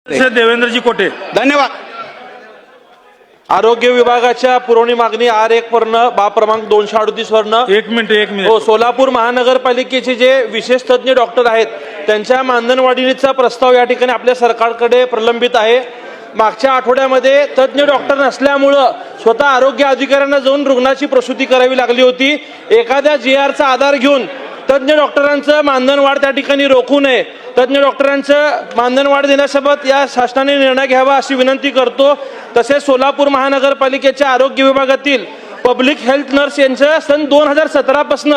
देवेंद्रजी कोटे. धन्यवाद. आरोग्य विभागाच्या पुरवणी मागणी R1 वरनं बा क्रमांक 238 वरनं एक मिनिट हो, सोलापूर महानगरपालिकेचे जे विशेष तज्ञ डॉक्टर आहेत त्यांच्या मानधनवाढीचा प्रस्ताव या ठिकाणी आपल्या सरकारकडे प्रलंबित आहे. मागच्या आठवड्यामध्ये तज्ञ डॉक्टर नसल्यामुळं स्वतः आरोग्य अधिकाऱ्यांना जाऊन रुग्णाची प्रसूती करावी लागली होती. एखाद्या GRचा आधार घेऊन तज्ञ डॉक्टरांचं मानधनवाढ त्या ठिकाणी रोखू नये. तज्ञ डॉक्टरांचं मानधनवाढ देण्यासोबत या शासनाने निर्णय घ्यावा अशी विनंती करतो. तसेच सोलापूर महानगरपालिकेच्या आरोग्य विभागातील पब्लिक हेल्थ नर्स यांचं सन 2017 पासून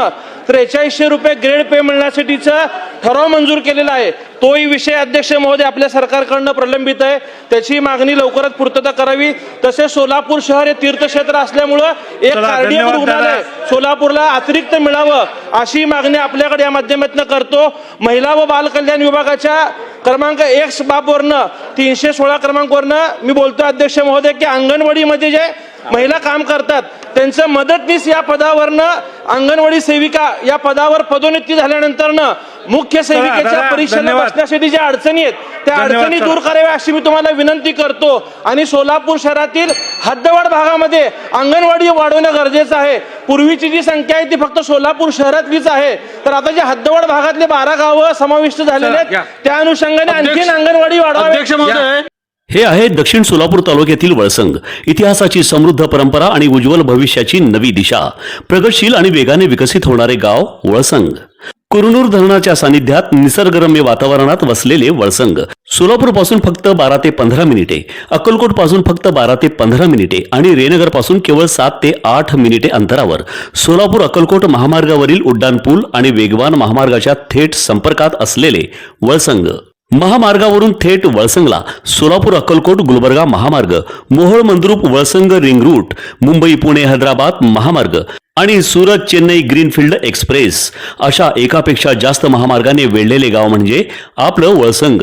4300 रुपये ग्रेड पे मिळण्यासाठीचा ठराव मंजूर केलेला आहे. तोही विषय अध्यक्ष महोदय आपल्या सरकारकडनं प्रलंबित आहे. त्याची मागणी लवकरच पूर्तता करावी. तसेच सोलापूर शहर हे तीर्थक्षेत्र असल्यामुळं एक कार्डियक रुग्णालय सोलापूरला अतिरिक्त मिळावं अशी मागणी आपल्याकडे या माध्यमातून करतो. महिला व बाल कल्याण विभागाच्या क्रमांक 1 बाबवरनं 316 क्रमांकवरनं मी बोलतो अध्यक्ष महोदय की अंगणवाडीमध्ये जे महिला काम करतात त्यांचं मदतनीस या पदावरनं अंगणवाडी सेविका या पदावर पदोन्नती झाल्यानंतरनं मुख्य सेविकेच्या परीक्षेला बसण्यासाठी ज्या अडचणी आहेत त्या अडचणी दूर कराव्या अशी मी तुम्हाला विनंती करतो. आणि सोलापूर शहरातील हद्दवाढ भागामध्ये अंगणवाडी वाढवणं गरजेचं आहे. पूर्वीची जी संख्या आहे ती फक्त सोलापूर शहरातलीच आहे, तर आता जे हद्दवाढ भागातले 12 गावं समाविष्ट झालेले आहेत त्या अनुषंगाने आणखी अंगणवाडी वाढवावी. हे आहे दक्षिण सोलापूर तालुक्यातील वळसंग. इतिहासाची समृद्ध परंपरा आणि उज्ज्वल भविष्याची नवी दिशा. प्रगतशील आणि वेगाने विकसित होणारे गाव वळसंग. कुरनूर धरणाच्या सानिध्यात निसर्गरम्य वातावरणात वसलेले वळसंग सोलापूर पासून फक्त 12 ते 15 मिनिटे, अक्कलकोट पासून फक्त 12 ते 15 मिनिटे आणि रेनगर पासून केवळ 7 ते 8 मिनिटे अंतरावर सोलापूर अक्कलकोट महामार्गावरील उड्डाणपूल आणि वेगवान महामार्गाच्या थेट संपर्कात असलेले वळसंग. महामार्गावरून थेट वळसंगला सोलापूर अक्कलकोट गुलबर्गा महामार्ग, मोहोळ मंद्रुप वळसंग रिंग रूट, मुंबई पुणे हैदराबाद महामार्ग आणि सुरत चेन्नई ग्रीनफील्ड एक्सप्रेस अशा एकापेक्षा जास्त महामार्गाने वेढलेले गाव म्हणजे आपलं वळसंग.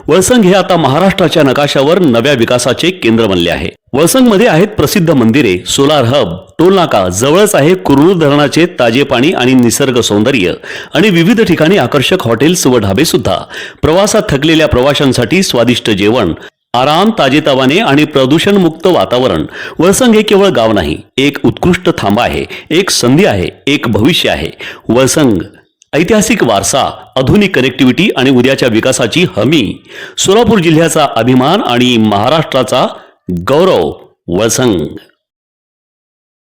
वळसंग हे आता महाराष्ट्राच्या नकाशावर नव्या विकासाचे केंद्र बनले आहे. वळसंगमध्ये आहेत प्रसिद्ध मंदिरे, सोलार हब, टोलनाका, जवळच आहे कुरनूर धरणाचे ताजे पाणी आणि निसर्ग सौंदर्य आणि विविध ठिकाणी आकर्षक हॉटेल्स व ढाबे सुद्धा. प्रवासात थकलेल्या प्रवाशांसाठी स्वादिष्ट जेवण, आराम, ताजेतवाने आणि प्रदूषणमुक्त वातावरण. वळसंग हे केवळ गाव नाही, एक उत्कृष्ट थांबा आहे, एक संधी आहे, एक भविष्य आहे. वळसंग ऐतिहासिक वारसा, आधुनिक कनेक्टिव्हिटी आणि उद्याच्या विकासाची हमी. सोलापूर जिल्ह्याचा अभिमान आणि महाराष्ट्राचा गौरव. वळसंग.